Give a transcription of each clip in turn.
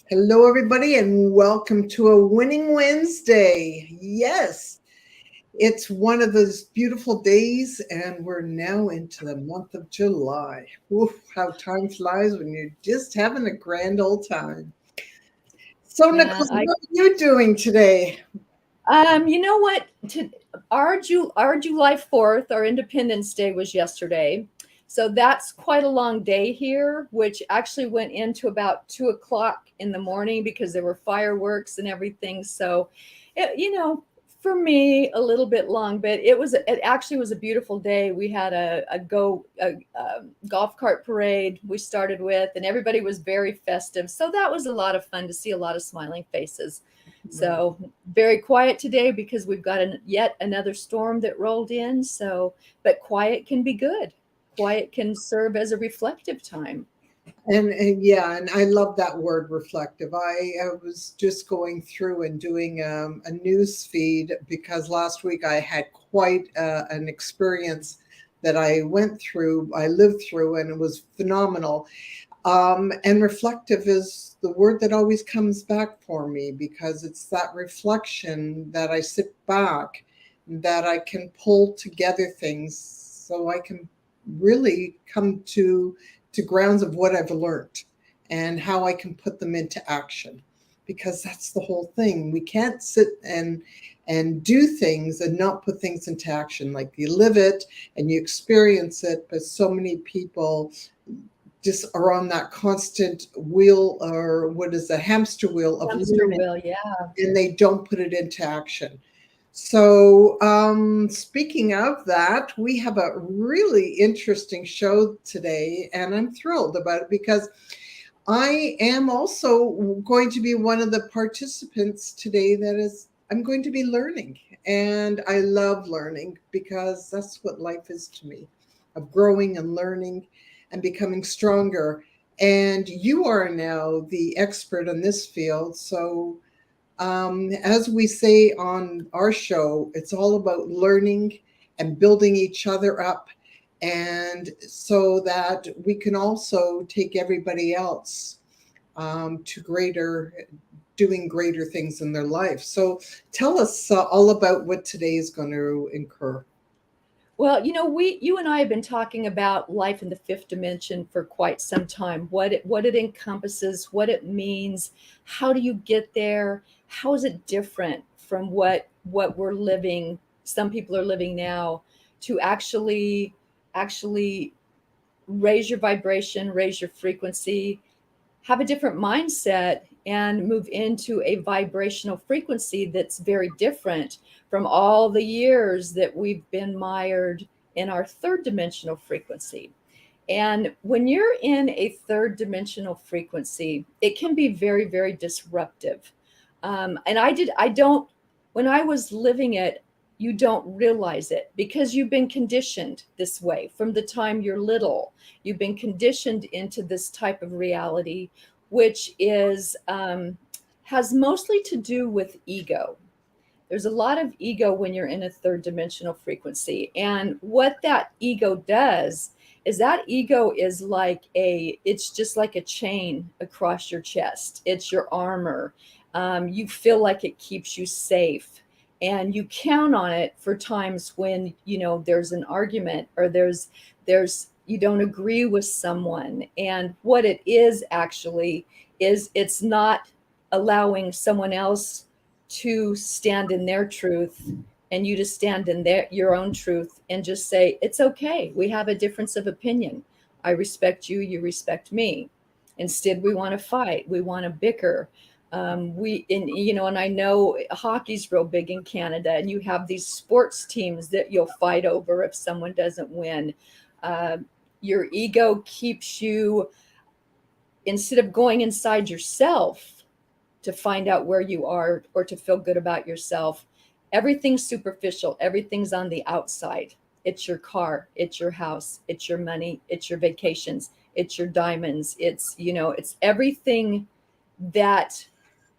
Hello, everybody, and welcome to a winning Wednesday. Yes, it's one of those beautiful days, and we're now into the month of July. Oof, how time flies when you're just having a grand old time. So, Yeah, Nicole, what are you doing today? you know what? Our July 4th, our Independence Day was yesterday. So that's quite a long day here, which actually went into about 2 o'clock in the morning because there were fireworks and everything. So, for me, a little bit long, but it actually was a beautiful day. We had a golf cart parade we started with, and everybody was very festive. So that was a lot of fun to see a lot of smiling faces. So very quiet today because we've got yet another storm that rolled in. So, but quiet can be good. Quiet can serve as a reflective time. And yeah, and I love that word reflective. I was just going through and doing a news feed because last week I had quite an experience that I lived through, and it was phenomenal. And reflective is the word that always comes back for me because it's that reflection that I sit back, that I can pull together things so I can really come to grounds of what I've learned and how I can put them into action. Because that's the whole thing. We can't sit and do things and not put things into action. Like you live it and you experience it, but so many people just are on that constant wheel, or what is the hamster wheel of Hamster learning, wheel, yeah. and they don't put it into action. So, speaking of that, we have a really interesting show today, and I'm thrilled about it because I am also going to be one of the participants today I'm going to be learning. And I love learning because that's what life is to me, of growing and learning and becoming stronger. And you are now the expert in this field. So, as we say on our show, it's all about learning and building each other up, and so that we can also take everybody else to doing greater things in their life. So tell us all about what today is going to incur. Well, you and I have been talking about life in the fifth dimension for quite some time. What it encompasses, what it means, how do you get there? How is it different from what we're living? Some people are living now to actually raise your vibration, raise your frequency, have a different mindset, and move into a vibrational frequency that's very different from all the years that we've been mired in our third dimensional frequency. And when you're in a third dimensional frequency, it can be very, very disruptive. And I don't, when I was living it, you don't realize it because you've been conditioned this way from the time you're little. You've been conditioned into this type of reality, which has mostly to do with ego. There's a lot of ego when you're in a third dimensional frequency. And what that ego does is that ego is it's just like a chain across your chest. It's your armor. You feel like it keeps you safe. And you count on it for times when, there's an argument or you don't agree with someone. And what it is actually is it's not allowing someone else to stand in their truth and you to stand in your own truth and just say it's okay, we have a difference of opinion, I respect you, you respect me. Instead we want to fight, we want to bicker. And I know hockey's real big in Canada, and you have these sports teams that you'll fight over if someone doesn't win. uh, your ego keeps you, instead of going inside yourself to find out where you are or to feel good about yourself. Everything's superficial, everything's on the outside. It's your car, it's your house, it's your money, it's your vacations, it's your diamonds, it's everything that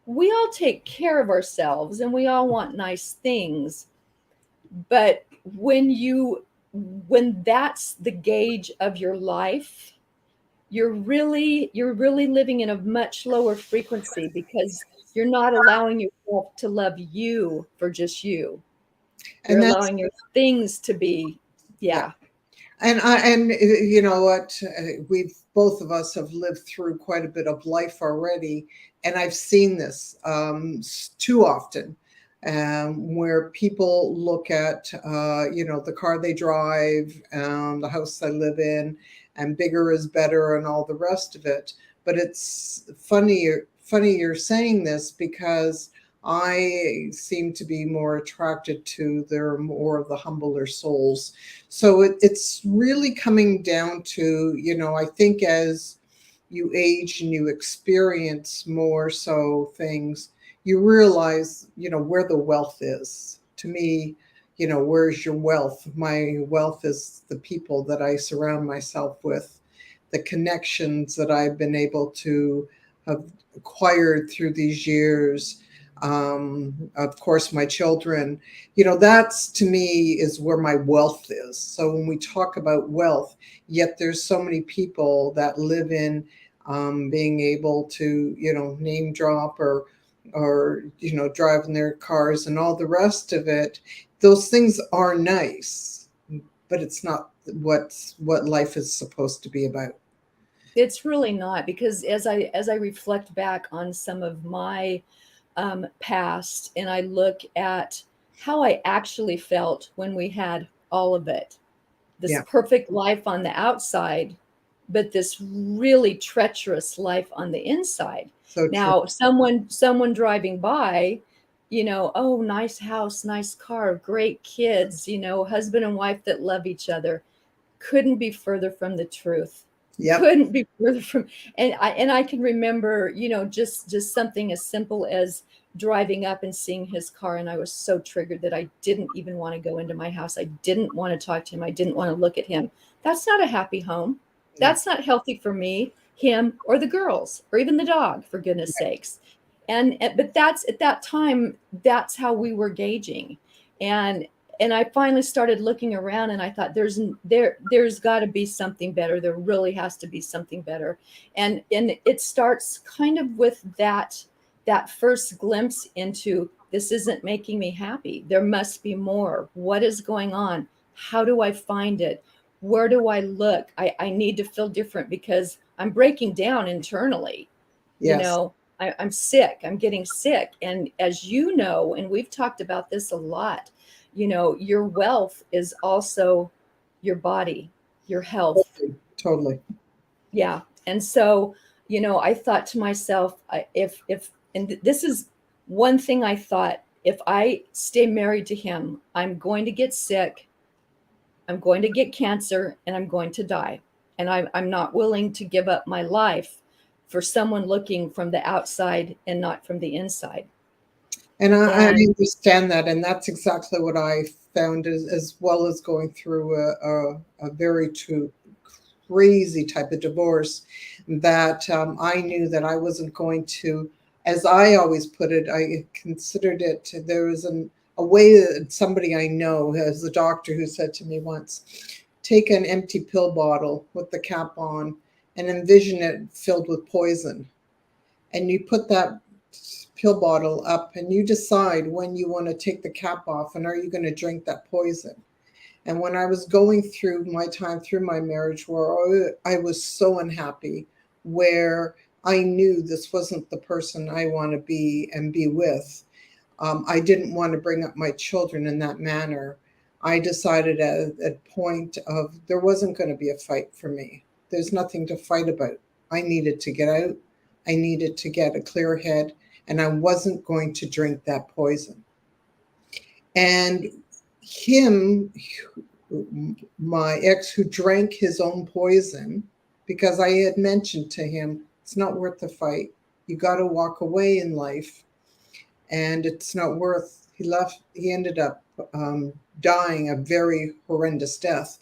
we all take care of ourselves and we all want nice things. But when that's the gauge of your life, you're really living in a much lower frequency because you're not allowing yourself to love you for just you. You're And that's, allowing your things to be, yeah. yeah. And you know what? We've both of us have lived through quite a bit of life already, and I've seen this too often, where people look at the car they drive, the house they live in, and bigger is better, and all the rest of it. But it's funny you're saying this because I seem to be more attracted to their more of the humbler souls. So it's really coming down to, I think as you age and you experience more so things, you realize, where the wealth is. To me, where's your wealth? My wealth is the people that I surround myself with, the connections that I've been able to have acquired through these years. Of course, my children, that's to me is where my wealth is. So when we talk about wealth, yet there's so many people that live in being able to, name drop or driving their cars and all the rest of it. Those things are nice, but it's not what life is supposed to be about. It's really not, because as I reflect back on some of my past, and I look at how I actually felt when we had all of it, this Yeah, perfect life on the outside, but this really treacherous life on the inside. so true. Now, someone driving by, oh, nice house, nice car, great kids, husband and wife that love each other, couldn't be further from the truth. Yep. Couldn't be further from. And I can remember, just something as simple as driving up and seeing his car, and I was so triggered that I didn't even want to go into my house. I didn't want to talk to him. I didn't want to look at him. That's not a happy home. No. That's not healthy for me, him, or the girls, or even the dog, for goodness sakes. But that's, at that time, that's how we were gauging. And I finally started looking around, and I thought, there's got to be something better. There really has to be something better. And it starts kind of with that first glimpse into, this isn't making me happy. There must be more. What is going on? How do I find it? Where do I look? I need to feel different because I'm breaking down internally. Yes. I'm sick. I'm getting sick. And as you know, and we've talked about this a lot, your wealth is also your body, your health. Totally. Totally. Yeah. And so, I thought to myself, and this is one thing I thought, if I stay married to him, I'm going to get sick, I'm going to get cancer, and I'm going to die. And I'm not willing to give up my life for someone looking from the outside and not from the inside. And I And understand that, and that's exactly what I found, as well as going through a very true crazy type of divorce, that I knew that I wasn't going to, as I always put it, I considered it, there was a way that somebody I know, as a doctor who said to me once, take an empty pill bottle with the cap on and envision it filled with poison. And you put that pill bottle up and you decide when you want to take the cap off and are you going to drink that poison. And when I was going through my time through my marriage where I was so unhappy, where I knew this wasn't the person I want to be and be with, I didn't want to bring up my children in that manner. I decided at a point of there wasn't going to be a fight for me. There's nothing to fight about. I needed to get out. I needed to get a clear head, and I wasn't going to drink that poison. And him, my ex, who drank his own poison, because I had mentioned to him, it's not worth the fight. You got to walk away in life, and it's not worth. He left. He ended up dying a very horrendous death,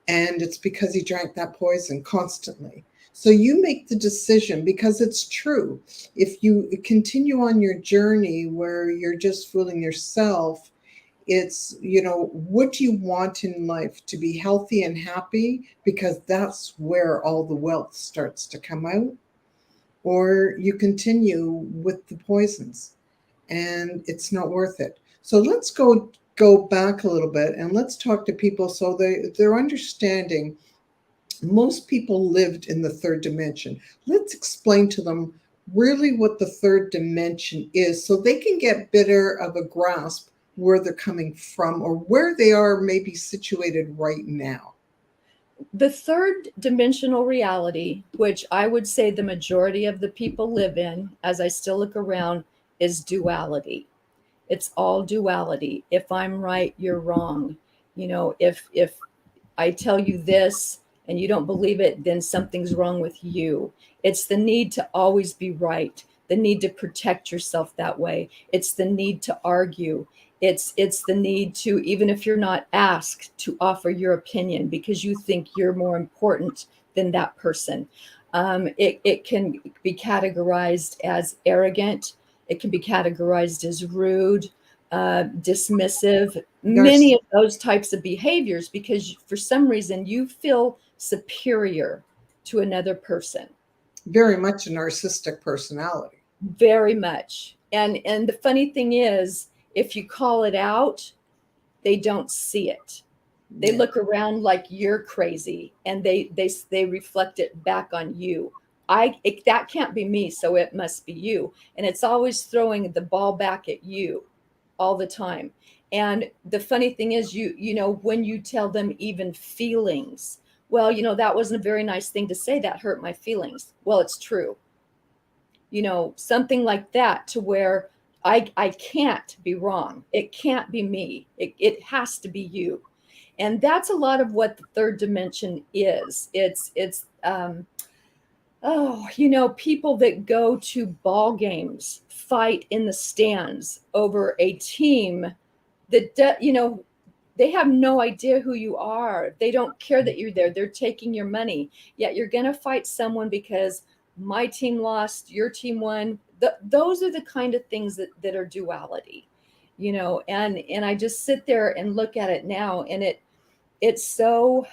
and it's because he drank that poison constantly. So you make the decision, because it's true. If you continue on your journey where you're just fooling yourself, It's, what do you want in life? To be healthy and happy, because that's where all the wealth starts to come out, or you continue with the poisons and it's not worth it. So let's go back a little bit and let's talk to people so they're understanding. Most people lived in the third dimension. Let's explain to them really what the third dimension is so they can get better of a grasp where they're coming from or where they are maybe situated right now. The third dimensional reality, which I would say the majority of the people live in, as I still look around, is duality. It's all duality. If I'm right, you're wrong. If I tell you this and you don't believe it, then something's wrong with you. It's the need to always be right, the need to protect yourself that way. It's the need to argue. It's the need to, even if you're not asked, to offer your opinion because you think you're more important than that person. It can be categorized as arrogant. It can be categorized as rude, dismissive, many Narciss- of those types of behaviors because for some reason you feel superior to another person. Very much a narcissistic personality. Very much. And the funny thing is, if you call it out, they don't see it. They Yeah. look around like you're crazy and they reflect it back on you. That can't be me, so it must be you. And it's always throwing the ball back at you all the time. And the funny thing is, when you tell them even feelings, well, that wasn't a very nice thing to say, that hurt my feelings. Well, it's true. Something like that, to where I can't be wrong. It can't be me. It has to be you. And that's a lot of what the third dimension is. People that go to ball games fight in the stands over a team that they have no idea who you are. They don't care that you're there. They're taking your money. Yet you're going to fight someone because my team lost, your team won. Those are the kind of things that are duality, and I just sit there and look at it now, and it's so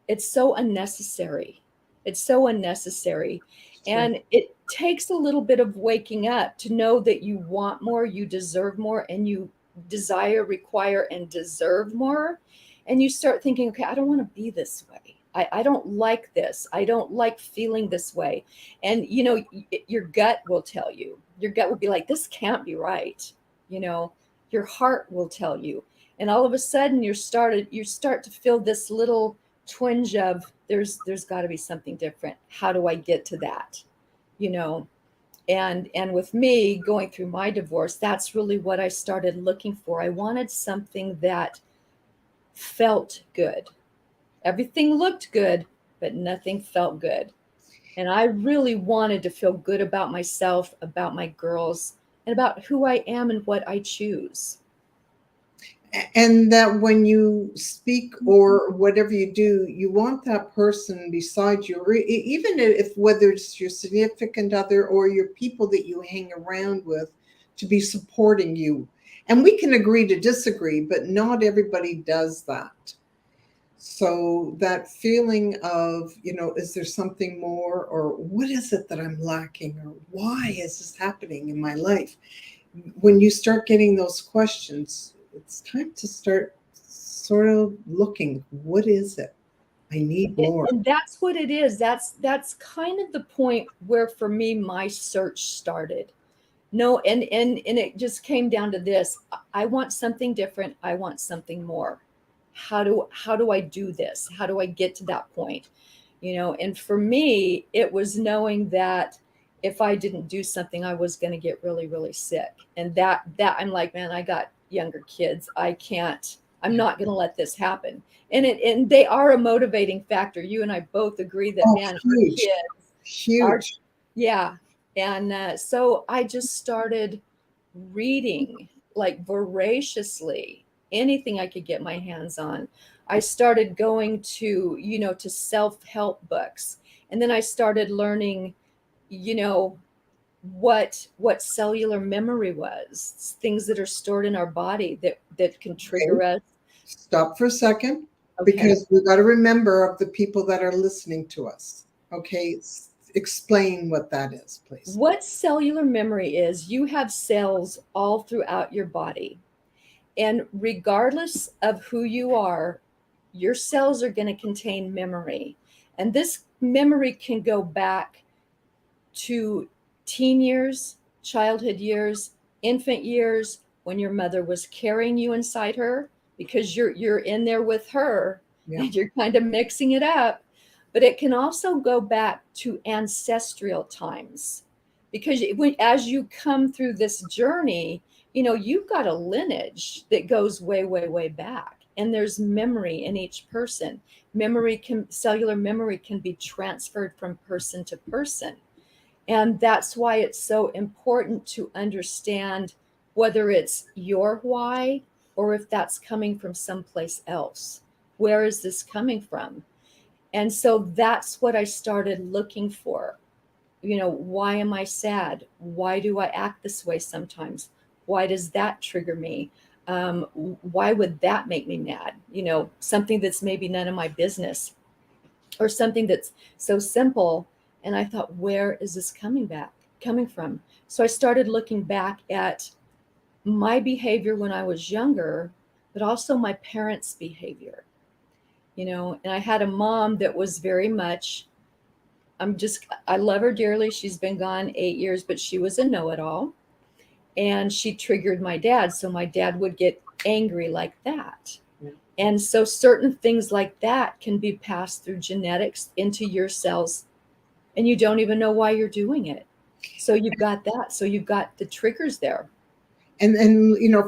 it's so unnecessary. It's so unnecessary. Sure. And it takes a little bit of waking up to know that you want more, you deserve more, and you desire, require, and deserve more. And you start thinking, okay, I don't want to be this way. I don't like this. I don't like feeling this way. And, your gut will tell you. Your gut will be like, this can't be right. Your heart will tell you. And all of a sudden you start to feel this little twinge of there's got to be something different. How do I get to that? you know and with me going through my divorce, that's really what I started looking for. I wanted something that felt good. Everything looked good, but nothing felt good. And I really wanted to feel good about myself, about my girls, and about who I am and what I choose. And that when you speak or whatever you do, you want that person beside you, even if whether it's your significant other or your people that you hang around with, to be supporting you. And we can agree to disagree, but not everybody does that. So that feeling of, is there something more, or what is it that I'm lacking, or why is this happening in my life? When you start getting those questions, it's time to start sort of looking, what is it? I need more. And that's what it is. That's kind of the point where for me my search started. No, and it just came down to this. I want something different. I want something more. How do I do this? How do I get to that point? And for me, it was knowing that if I didn't do something, I was going to get really, really sick. And that I'm like, man, I got younger kids. I can't, I'm not going to let this happen. And they are a motivating factor. You and I both agree that, Oh, man, our huge, kids are, huge. yeah. And so I just started reading like voraciously anything I could get my hands on. I started going to self-help books. And then I started learning, you know, what cellular memory was, things that are stored in our body that can trigger Okay, us. stop for a second, Okay. because we got to remember of the people that are listening to us. Okay, explain what that is, please. What cellular memory is, you have cells all throughout your body. And regardless of who you are, your cells are going to contain memory. And this memory can go back to teen years, childhood years, infant years, when your mother was carrying you inside her, because you're in there with her Yeah. and you're kind of mixing it up. But it can also go back to ancestral times, because as you come through this journey, you've got a lineage that goes way, way, way back. And there's memory in each person. Cellular memory can be transferred from person to person. And that's why it's so important to understand whether it's your why or if that's coming from someplace else. Where is this coming from? And so that's what I started looking for. Why am I sad? Why do I act this way sometimes? Why does that trigger me? Why would that make me mad? Something that's maybe none of my business, or something that's so simple. And I thought, where is this coming from? So I started looking back at my behavior when I was younger, but also my parents' behavior. And I had a mom that was very much, I love her dearly. She's been gone 8 years, but she was a know-it-all. And she triggered my dad. So my dad would get angry like that. And so certain things like that can be passed through genetics into your cells, and you don't even know why you're doing it. So you've got that. So you've got the triggers there. And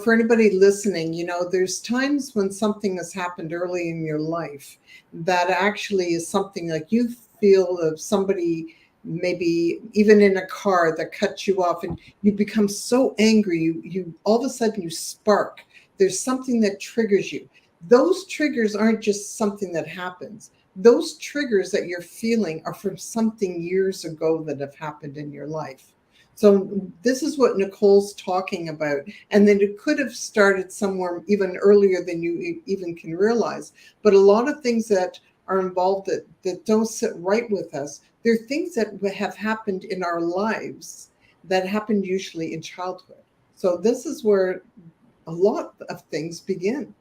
for anybody listening, there's times when something has happened early in your life that actually is something like you feel of somebody, maybe even in a car, that cuts you off, and you become so angry, you all of a sudden you spark. There's something that triggers you. Those triggers aren't just something that happens. Those triggers that you're feeling are from something years ago that have happened in your life. So this is what Nicole's talking about. And then it could have started somewhere even earlier than you even can realize. But a lot of things that are involved that don't sit right with us, they're things that have happened in our lives that happened usually in childhood. So this is where a lot of things begin.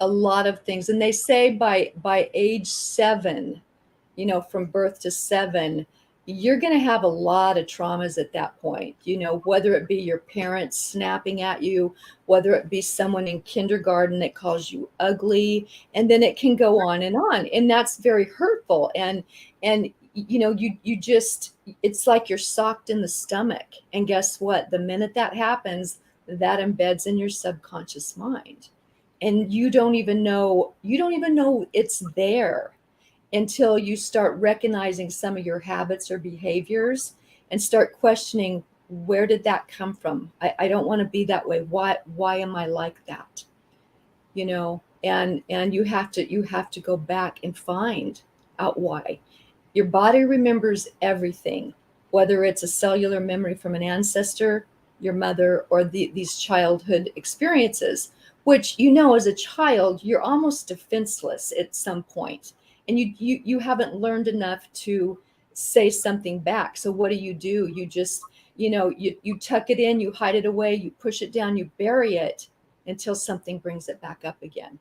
A lot of things. And they say by age 7, from birth to 7, you're going to have a lot of traumas at that point, whether it be your parents snapping at you, whether it be someone in kindergarten that calls you ugly, and then it can go on. And that's very hurtful. And you just, it's like you're socked in the stomach. And guess what? The minute that happens, that embeds in your subconscious mind. And you don't even know it's there until you start recognizing some of your habits or behaviors and start questioning, where did that come from? I don't want to be that way. Why am I like that? And you have to go back and find out why. Your body remembers everything, whether it's a cellular memory from an ancestor, your mother, or these childhood experiences, which, as a child, you're almost defenseless at some point, and you haven't learned enough to say something back. So what do? You just, you tuck it in, you hide it away, you push it down, you bury it until something brings it back up again.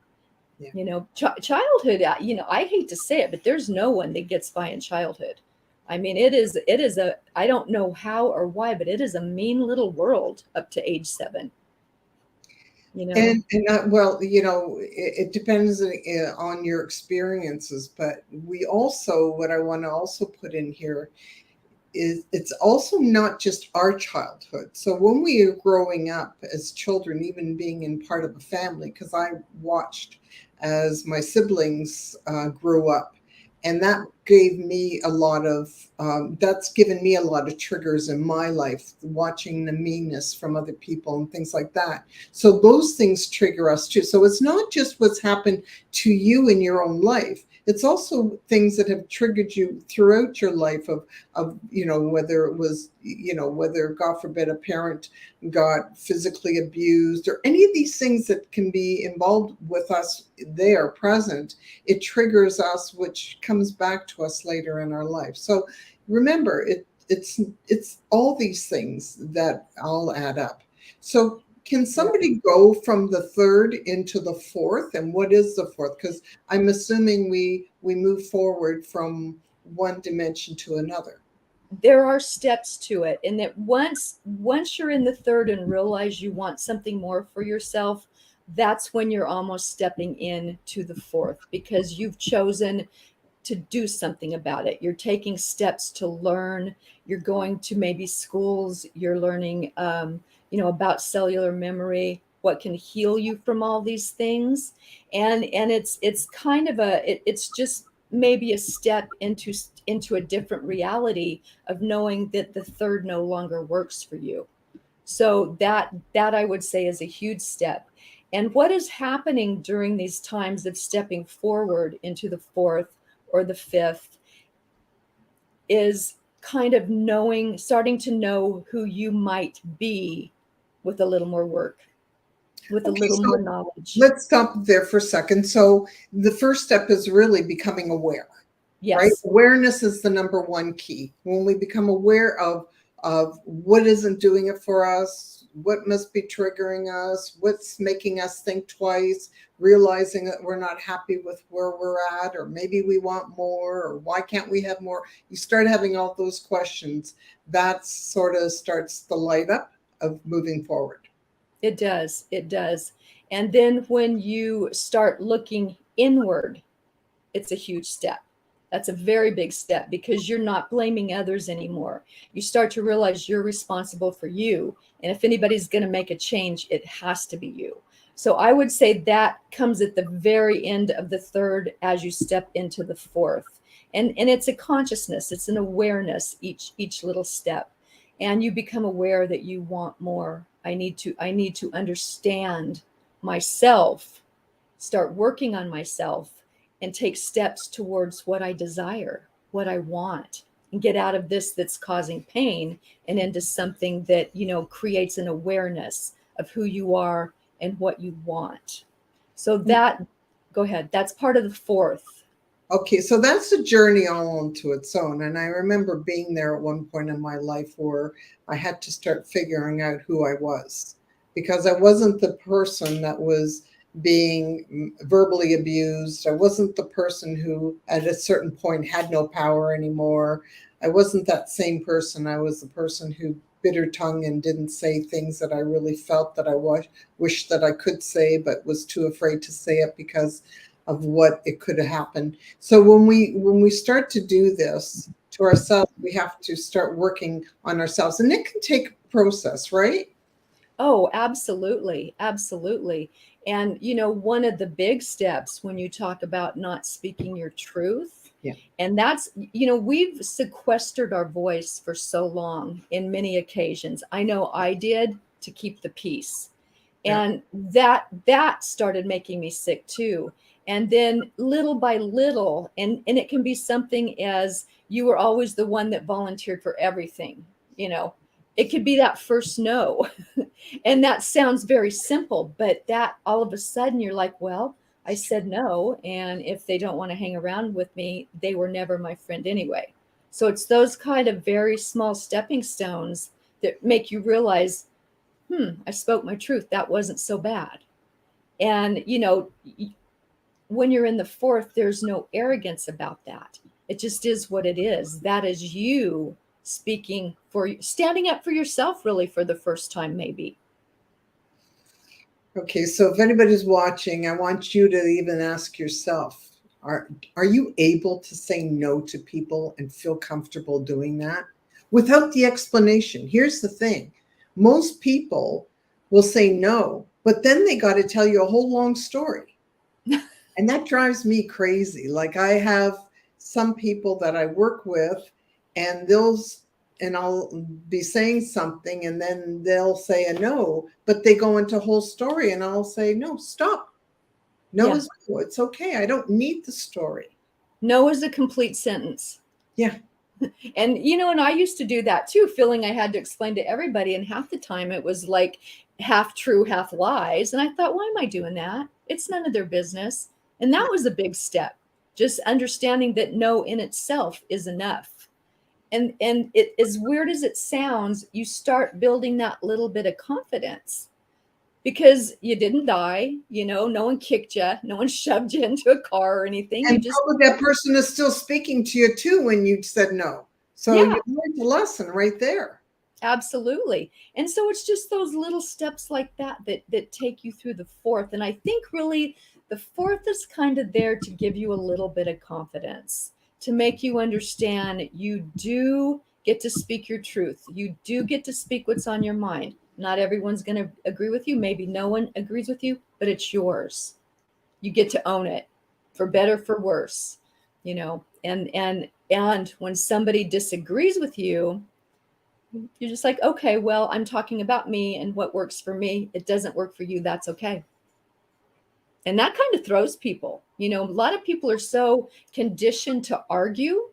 Yeah. Childhood, I hate to say it, but there's no one that gets by in childhood. I mean, it is I don't know how or why, but it is a mean little world up to age 7. And well, it depends on your experiences, but what I want to also put in here is it's also not just our childhood. So when we are growing up as children, even being in part of a family, because I watched as my siblings grew up, and that gave me a lot of that's given me a lot of triggers in my life, watching the meanness from other people and things like that. So those things trigger us too. So it's not just what's happened to you in your own life, it's also things that have triggered you throughout your life of whether it was, whether, God forbid, a parent got physically abused or any of these things that can be involved with us there present. It triggers us, which comes back to us later in our life. So remember, it's all these things that all add up. So can somebody go from the third into the fourth? And what is the fourth? Because I'm assuming we move forward from one dimension to another. There are steps to it, and that once you're in the third and realize you want something more for yourself, that's when you're almost stepping into the fourth, because you've chosen to do something about it. You're taking steps to learn. You're going to maybe schools. You're learning, about cellular memory, what can heal you from all these things, and it's kind of it's just maybe a step into a different reality of knowing that the third no longer works for you. So that I would say is a huge step. And what is happening during these times of stepping forward into the fourth or the fifth is kind of starting to know who you might be with a little more work, with a Okay, little more so knowledge. let's stop there for a second. So the first step is really becoming aware, right? Yes. Awareness is the number one key. When we become aware of what isn't doing it for us, what must be triggering us, what's making us think twice, realizing that we're not happy with where we're at, or maybe we want more, or why can't we have more? You start having all those questions. That sort of starts the light up of moving forward. It does. It does. And then when you start looking inward, it's a huge step. That's a very big step, because you're not blaming others anymore. You start to realize you're responsible for you. And if anybody's going to make a change, it has to be you. So I would say that comes at the very end of the third as you step into the fourth. And it's a consciousness, it's an awareness, each little step. And you become aware that you want more. I need to understand myself, start working on myself, and take steps towards what I desire, what I want, and get out of this that's causing pain and into something that, creates an awareness of who you are and what you want. So go ahead. That's part of the fourth. Okay, so that's a journey all onto its own. And I remember being there at one point in my life where I had to start figuring out who I was, because I wasn't the person that was being verbally abused. I wasn't the person who at a certain point had no power anymore. I wasn't that same person. I was the person who bit her tongue and didn't say things that I really felt that I wished that I could say, but was too afraid to say it because of what it could have happened. So when we start to do this to ourselves, we have to start working on ourselves, and it can take a process, right? Oh, absolutely. Absolutely. And, one of the big steps when you talk about not speaking your truth, Yeah. and that's, we've sequestered our voice for so long in many occasions. I know I did, to keep the peace. Yeah. And that started making me sick too. And then little by little, and it can be something as you were always the one that volunteered for everything, it could be that first no. And that sounds very simple, but that all of a sudden you're like, well, I said no. And if they don't want to hang around with me, they were never my friend anyway. So it's those kind of very small stepping stones that make you realize, I spoke my truth. That wasn't so bad. And, when you're in the fourth, there's no arrogance about that. It just is what it is. That is you standing up for yourself, really, for the first time, maybe. Okay, so if anybody's watching, I want you to even ask yourself, are you able to say no to people and feel comfortable doing that without the explanation? Here's the thing. Most people will say no, but then they got to tell you a whole long story. And that drives me crazy. Like, I have some people that I work with, and I'll be saying something, and then they'll say a no, but they go into a whole story, and I'll say, no, stop. No Yeah. is no. It's okay. I don't need the story. No is a complete sentence. Yeah. And, and I used to do that too, feeling I had to explain to everybody. And half the time it was like half true, half lies. And I thought, why am I doing that? It's none of their business. And that was a big step, just understanding that no in itself is enough. And it, as weird as it sounds, you start building that little bit of confidence because you didn't die, no one kicked you, no one shoved you into a car or anything. You And just, probably that person is still speaking to you too when you said no. So yeah, you learned the lesson right there. absolutely. And so it's just those little steps like that take you through the fourth. And I think really the fourth is kind of there to give you a little bit of confidence, to make you understand you do get to speak your truth. You do get to speak what's on your mind. Not everyone's going to agree with you. Maybe no one agrees with you, but it's yours. You get to own it, for better, for worse, and when somebody disagrees with you, you're just like, okay, well, I'm talking about me and what works for me. It doesn't work for you. That's okay. And that kind of throws people. A lot of people are so conditioned to argue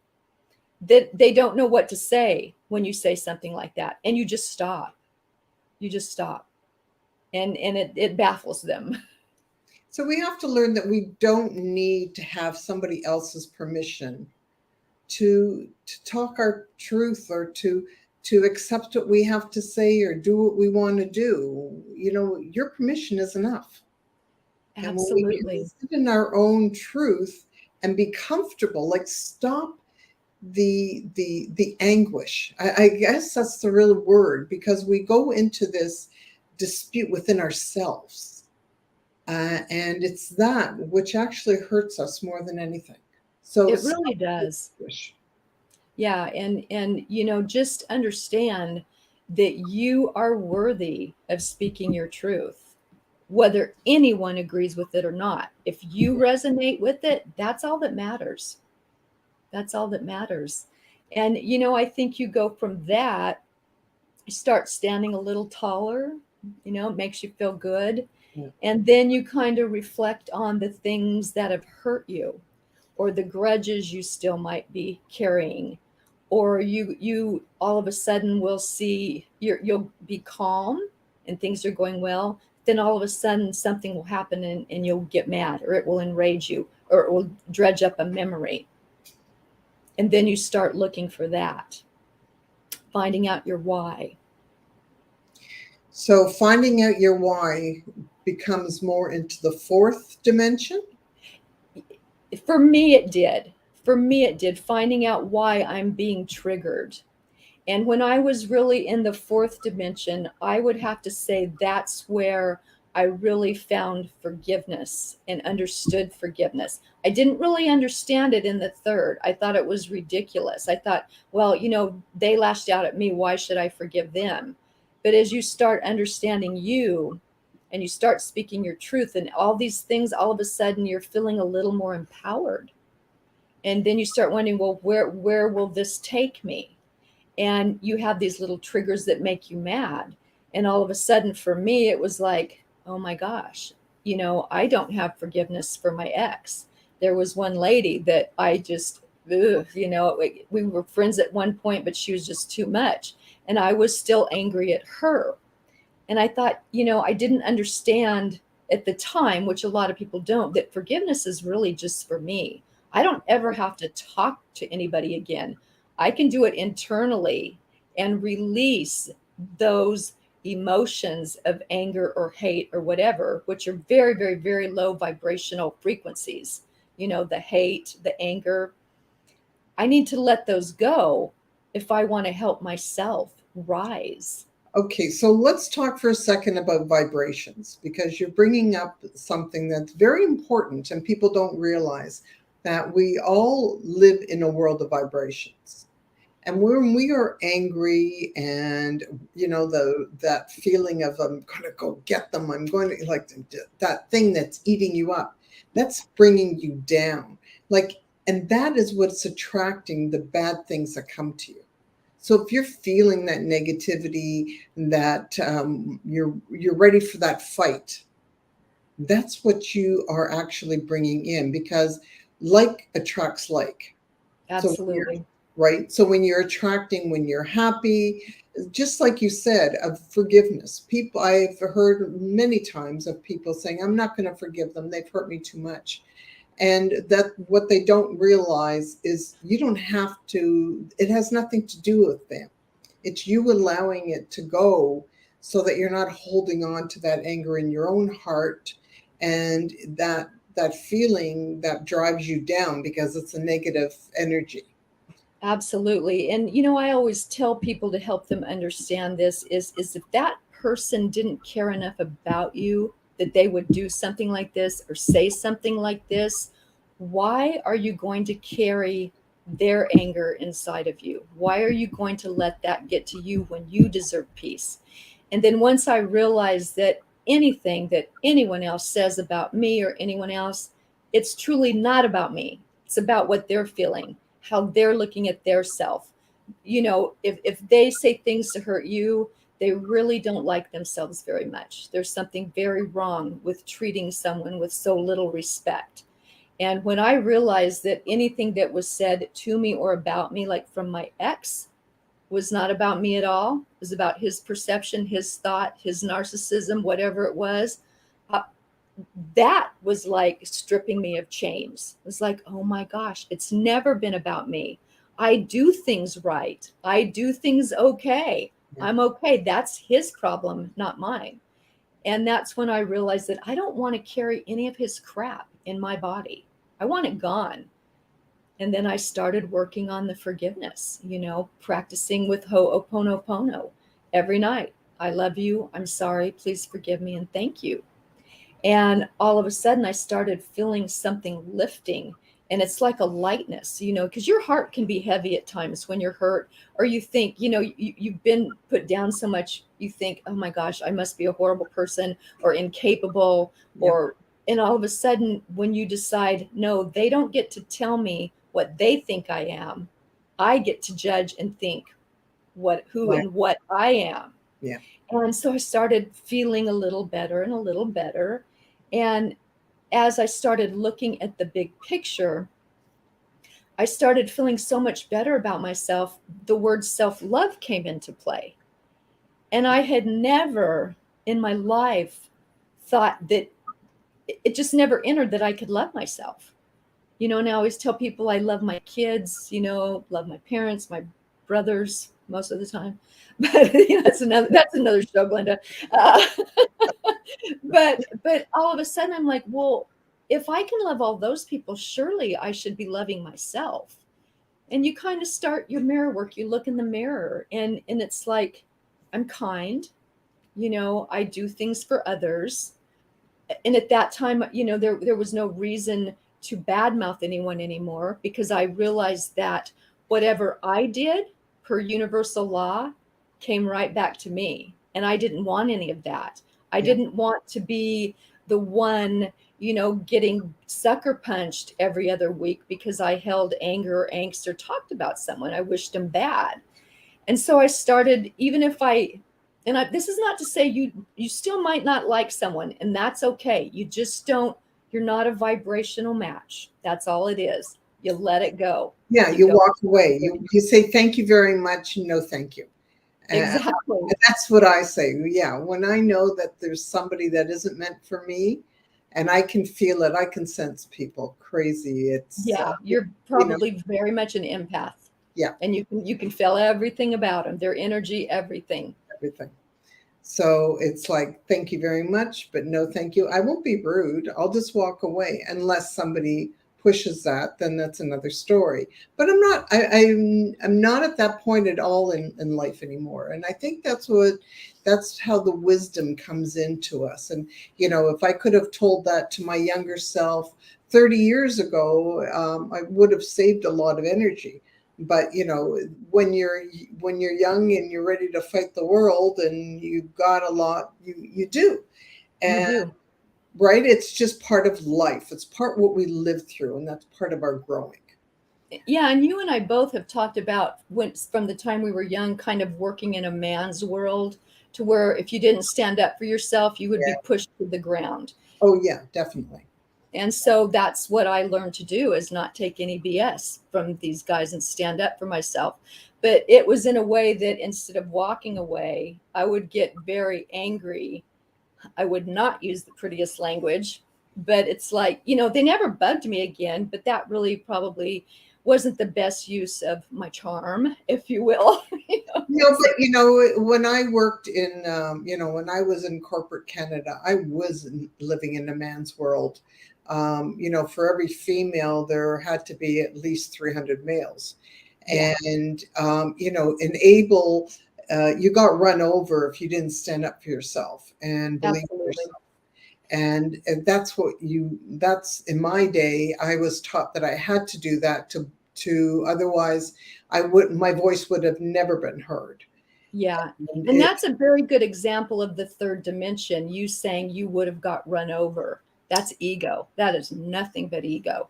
that they don't know what to say when you say something like that. And you just stop. You just stop. And it baffles them. So we have to learn that we don't need to have somebody else's permission to talk our truth, or to accept what we have to say, or do what we want to do. Your permission is enough. And when we can Absolutely. sit in our own truth and be comfortable, like stop the anguish. I guess that's the real word, because we go into this dispute within ourselves, and it's that which actually hurts us more than anything. So It really does. anguish. Yeah, and just understand that you are worthy of speaking your truth, whether anyone agrees with it or not. If you resonate with it, that's all that matters. That's all that matters. And I think you go from that, you start standing a little taller, it makes you feel good. Yeah. And then you kind of reflect on the things that have hurt you, or the grudges you still might be carrying, or you all of a sudden will see you'll be calm and things are going well, then all of a sudden something will happen, and you'll get mad, or it will enrage you, or it will dredge up a memory, and then you start looking for that, finding out your why. So finding out your why becomes more into the fourth dimension. For me it did finding out why I'm being triggered. And when I was really in the fourth dimension, I would have to say that's where I really found forgiveness and understood forgiveness. I didn't really understand it in the third. I thought it was ridiculous. I thought, well, they lashed out at me. Why should I forgive them? But as you start understanding you, and you start speaking your truth and all these things, all of a sudden you're feeling a little more empowered. And then you start wondering, well, where will this take me? And you have these little triggers that make you mad. And all of a sudden, for me, it was like, oh my gosh, I don't have forgiveness for my ex. There was one lady that I just, ugh, we were friends at one point, but she was just too much. And I was still angry at her. And I thought, I didn't understand at the time, which a lot of people don't, that forgiveness is really just for me. I don't ever have to talk to anybody again. I can do it internally and release those emotions of anger or hate or whatever, which are very, very, very low vibrational frequencies. The hate, the anger. I need to let those go if I want to help myself rise. Okay, so let's talk for a second about vibrations, because you're bringing up something that's very important and people don't realize that we all live in a world of vibrations. And when we are angry, and that feeling of I'm going to go get them, I'm going to that thing that's eating you up, that's bringing you down. Like, And that is what's attracting the bad things that come to you. So if you're feeling that negativity, that you're ready for that fight, that's what you are actually bringing in, because like attracts like. So when you're Absolutely. right. So when you're attracting, when you're happy, just like you said, of forgiveness. People, I've heard many times of people saying, I'm not going to forgive them. They've hurt me too much. And that what they don't realize is you don't have to, it has nothing to do with them. It's you allowing it to go, so that you're not holding on to that anger in your own heart, and that feeling that drives you down because it's a negative energy. Absolutely. And I always tell people to help them understand this is if that person didn't care enough about you that they would do something like this or say something like this, why are you going to carry their anger inside of you? Why are you going to let that get to you when you deserve peace? And then once I realized that anything that anyone else says about me or anyone else, it's truly not about me. It's about what they're feeling, how they're looking at their self. If they say things to hurt you, they really don't like themselves very much. There's something very wrong with treating someone with so little respect. And when I realized that anything that was said to me or about me, like from my ex, was not about me at all, it was about his perception, his thought, his narcissism, whatever it was, uh, that was like stripping me of chains. It was like, oh my gosh, it's never been about me. I do things right. I do things okay. Yeah. I'm okay. That's his problem, not mine. And that's when I realized that I don't want to carry any of his crap in my body. I want it gone. And then I started working on the forgiveness, practicing with Ho'oponopono every night. I love you. I'm sorry. Please forgive me and thank you. And all of a sudden, I started feeling something lifting. And it's like a lightness, because your heart can be heavy at times when you're hurt, or you think, you've been put down so much. You think, oh my gosh, I must be a horrible person or incapable, Yeah. or, and all of a sudden, when you decide, no, they don't get to tell me what they think I am, I get to judge and think who Right. and what I am. Yeah. And so I started feeling a little better and a little better. And as I started looking at the big picture, I started feeling so much better about myself. The word self-love came into play. And I had never in my life thought that it just never entered that I could love myself. And I always tell people I love my kids, love my parents, my brothers most of the time. But that's another show, Glenda. Uh, but all of a sudden I'm like, well, if I can love all those people, surely I should be loving myself. And you kind of start your mirror work. You look in the mirror and it's like, I'm kind, I do things for others. And at that time, there was no reason to badmouth anyone anymore, because I realized that whatever I did per universal law came right back to me. And I didn't want any of that. I Yeah. didn't want to be the one, getting sucker punched every other week because I held anger or angst or talked about someone. I wished them bad. And so I started, even if this is not to say you still might not like someone, and that's okay. You just don't, you're not a vibrational match. That's all it is. You let it go. Yeah. You You go. walk away. You say thank you very much. No, thank you. And Exactly. that's what I say. Yeah. When I know that there's somebody that isn't meant for me, and I can feel it, I can sense people crazy. It's, Yeah, you're you know, probably very much an empath, yeah, and you can feel everything about them, their energy, everything. everything. So it's like, thank you very much, but no, thank you. I won't be rude. I'll just walk away unless somebody pushes that. Then that's another story. But I'm not. I'm not at that point at all in life anymore. And I think that's how the wisdom comes into us. And if I could have told that to my younger self 30 years ago, I would have saved a lot of energy. But when you're young and you're ready to fight the world and you've got a lot, you do. You And do. right, it's just part of life. It's part what we live through, and that's part of our growing. Yeah, and you and I both have talked about when from the time we were young, kind of working in a man's world to where if you didn't stand up for yourself, you would be Yeah. pushed to the ground. Oh, yeah, definitely. And so that's what I learned to do, is not take any BS from these guys and stand up for myself. But it was in a way that instead of walking away, I would get very angry. I would not use the prettiest language, but it's like, they never bugged me again, but that really probably wasn't the best use of my charm, if you will. No, but when I worked in, when I was in corporate Canada, I was living in a man's world. For every female, there had to be at least 300 males. Yeah, And, enable, you got run over if you didn't stand up for yourself and believe in absolutely. yourself. And that's in my day, I was taught that I had to do that to otherwise my voice would have never been heard. Yeah. And And that's a very good example of the third dimension. You saying you would have got run over. That's ego. That is nothing but ego.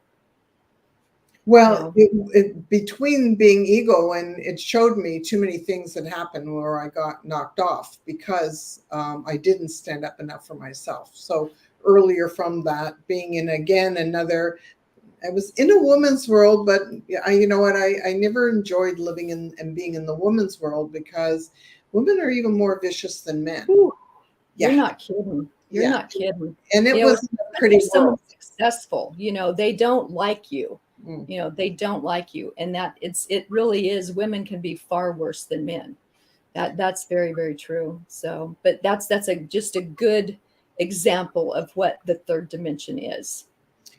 You well, know, between being ego, and it showed me too many things that happened where I got knocked off because I didn't stand up enough for myself. So earlier from that, being in again another, I was in a woman's world, but you know what? I never enjoyed living in and being in the woman's world because women are even more vicious than men. whew, you're Yeah, not kidding. You're yeah. not kidding. And it was a Especially pretty if someone's world. successful, they don't like you. Mm. They don't like you. And it really is, women can be far worse than men. That's very, very true. So, but that's just a good example of what the third dimension is,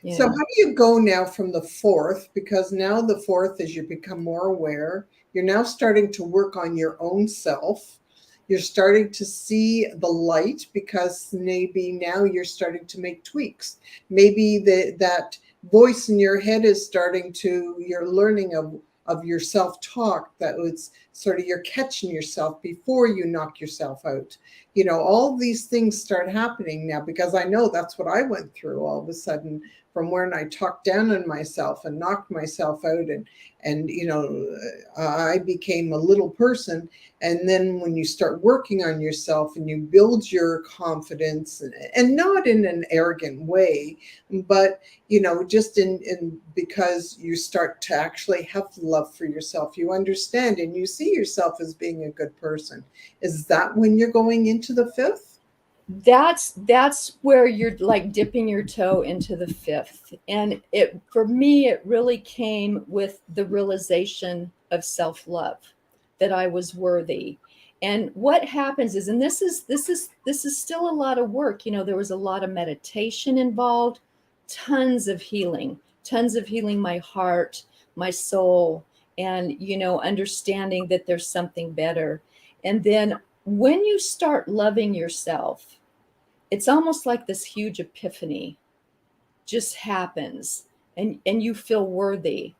you So how know. do you go now from the fourth? Because now the fourth, as you become more aware, you're now starting to work on your own self. You're starting to see the light because maybe now you're starting to make tweaks. Maybe that voice in your head is starting to, you're learning of your self-talk, that it's sort of you're catching yourself before you knock yourself out. All these things start happening now because I know that's what I went through all of a sudden, from when I talked down on myself and knocked myself out, and I became a little person. And then when you start working on yourself and you build your confidence, and not in an arrogant way, but just in because you start to actually have love for yourself, you understand and you see yourself as being a good person. Is that when you're going into the fifth? That's where you're like dipping your toe into the fifth. And it for me, it really came with the realization of self-love, that I was worthy. And what happens is, and this is still a lot of work. There was a lot of meditation involved, tons of healing my heart, my soul, and understanding that there's something better. And then when you start loving yourself, it's almost like this huge epiphany just happens, and you feel worthy.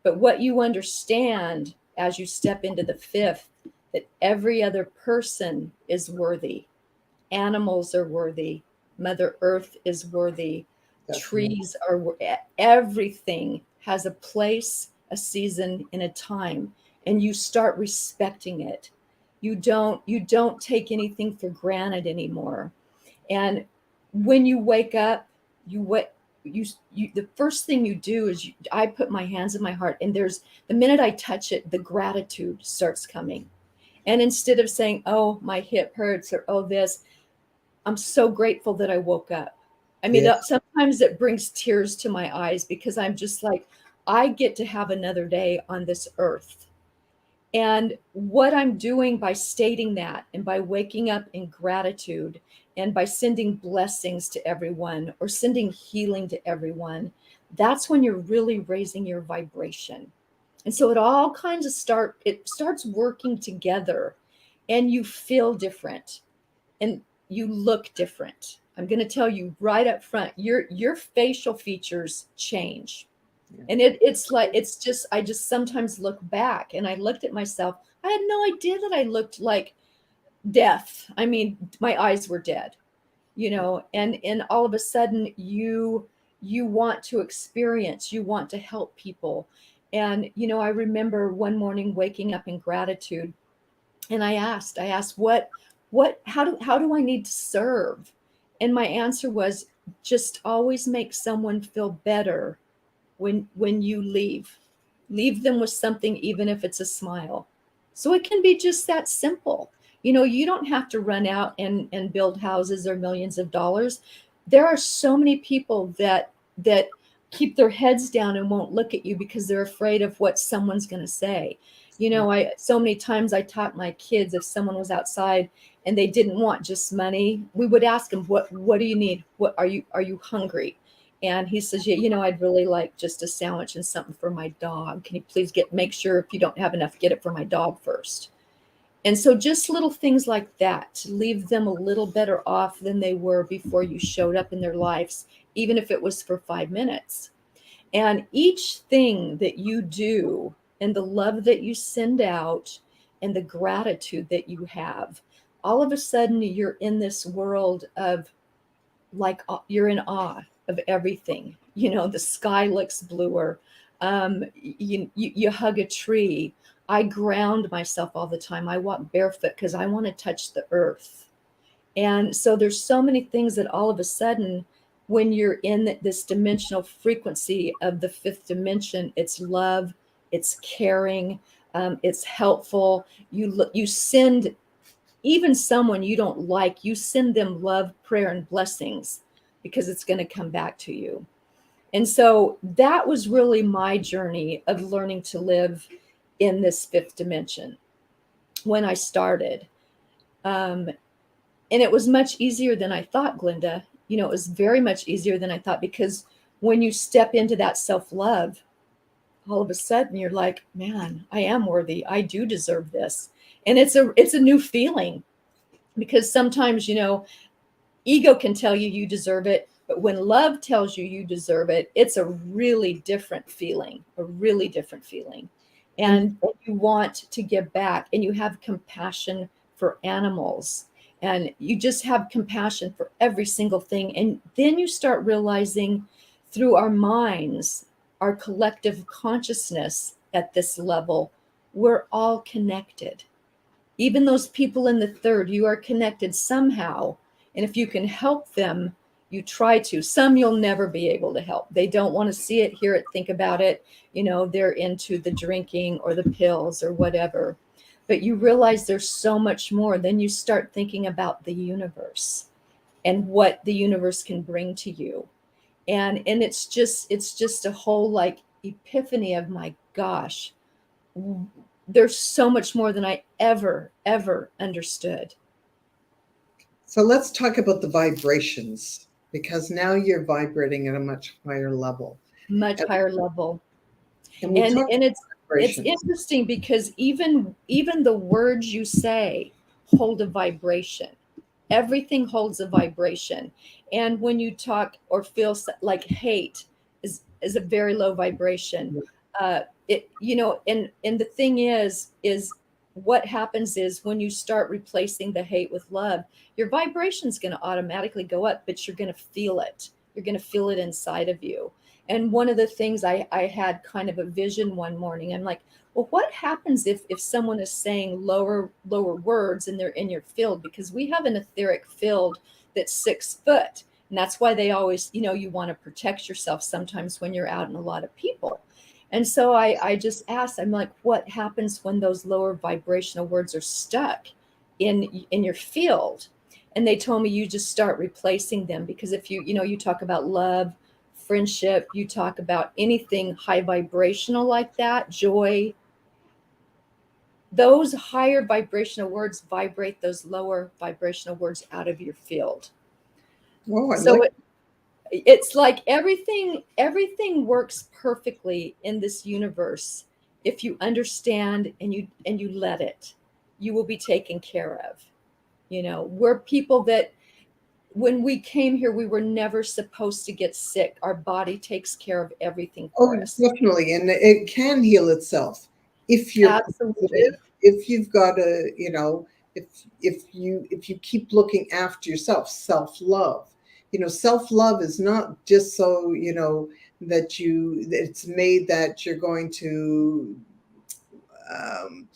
But what you understand as you step into the fifth, that every other person is worthy. Animals are worthy. Mother Earth is worthy. Definitely. Trees are everything has a place, a season, and a time, and you start respecting it. You don't take anything for granted anymore. And when you wake up, you what you the first thing you do is I put my hands in my heart, and there's the minute I touch it, the gratitude starts coming. And instead of saying, "Oh, my hip hurts," or "Oh, this," I'm so grateful that I woke up. I mean, Yeah. sometimes it brings tears to my eyes because I'm just like, I get to have another day on this earth. And what I'm doing by stating that, and by waking up in gratitude, and by sending blessings to everyone or sending healing to everyone, that's when you're really raising your vibration. And so it starts working together, and you feel different and you look different. I'm going to tell you right up front, your facial features change. Yeah. And it's just I just sometimes look back, and I looked at myself. I had no idea that I looked like death. I mean, my eyes were dead, and all of a sudden you want to experience, you want to help people. And, I remember one morning waking up in gratitude, and I asked, how do I need to serve? And my answer was, just always make someone feel better when you leave them with something, even if it's a smile. So it can be just that simple. You don't have to run out and build houses or millions of dollars. There are so many people that keep their heads down and won't look at you because they're afraid of what someone's going to say. I so many times I taught my kids, if someone was outside and they didn't want just money, we would ask them, what do you need? What are you hungry? And he says, yeah, I'd really like just a sandwich and something for my dog. Can you please make sure, if you don't have enough, get it for my dog first. And so just little things like that to leave them a little better off than they were before you showed up in their lives, even if it was for 5 minutes. And each thing that you do and the love that you send out and the gratitude that you have, all of a sudden you're in this world of, like, you're in awe of everything. The sky looks bluer. You hug a tree. I ground myself all the time. I walk barefoot because I want to touch the earth. And so there's so many things that all of a sudden, when you're in this dimensional frequency of the fifth dimension, it's love, it's caring, it's helpful. You send, even someone you don't like, you send them love, prayer, and blessings, because it's going to come back to you. And so that was really my journey of learning to live in this fifth dimension when I started. And it was much easier than I thought, Glenda. It was very much easier than I thought, because when you step into that self-love, all of a sudden you're like, man, I am worthy. I do deserve this. And it's a new feeling, because sometimes, ego can tell you deserve it, but when love tells you deserve it, it's a really different feeling, And And you want to give back, and you have compassion for animals, and you just have compassion for every single thing. And then you start realizing, through our minds, our collective consciousness at this level, we're all connected. Even those people in the third, you are connected somehow. And if you can help them, you try to. Some you'll never be able to help. They don't want to see it, hear it, think about it. They're into the drinking or the pills or whatever. But you realize there's so much more. Then you start thinking about the universe and what the universe can bring to you. And it's just a whole, like, epiphany of, my gosh, there's so much more than I ever understood. so let's talk about the vibrations, because now you're vibrating at a much higher level. Much And, higher level. and we And talked and it's about it's vibrations. interesting, because even the words you say hold a vibration. Everything holds a vibration. And when you talk or feel like hate is a very low vibration. And the thing is what happens is, when you start replacing the hate with love, your vibration is going to automatically go up, but you're going to feel it. You're going to feel it inside of you. And one of the things, I had kind of a vision one morning. I'm like, well, what happens if someone is saying lower words and they're in your field? Because we have an etheric field that's 6 foot. And that's why they always, you want to protect yourself sometimes when you're out in a lot of people. And so I just asked, I'm like, what happens when those lower vibrational words are stuck in your field? And they told me, you just start replacing them. Because if you talk about love, friendship, you talk about anything high vibrational like that, joy, those higher vibrational words vibrate those lower vibrational words out of your field. Oh, I So like. it's like everything works perfectly in this universe. If you understand and you let it, you will be taken care of. We're people that, when we came here, we were never supposed to get sick. Our body takes care of everything Oh, for us. definitely, and it can heal itself if you're positive. Absolutely. If you've got a, if you keep looking after yourself, self love. Self love is not just so that it's made that you're going to, um,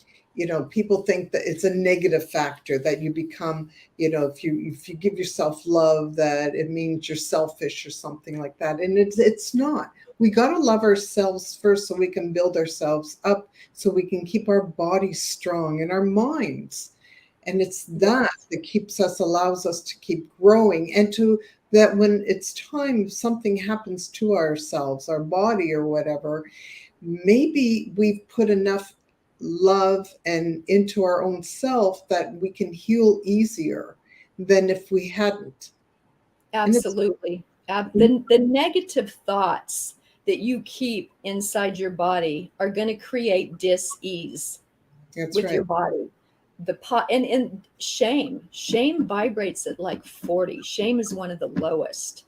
people think that it's a negative factor, that you become, if you give yourself love, that it means you're selfish or something like that. And it's not. We got to love ourselves first so we can build ourselves up, so we can keep our bodies strong and our minds. And it's that that keeps us, allows us to keep growing, and to that when it's time, if something happens to ourselves, our body or whatever, maybe we've put enough love and into our own self that we can heal easier than if we hadn't. And it's Absolutely. The negative thoughts that you keep inside your body are going to create dis-ease that's with right. your body. And shame vibrates at like 40. Shame is one of the lowest.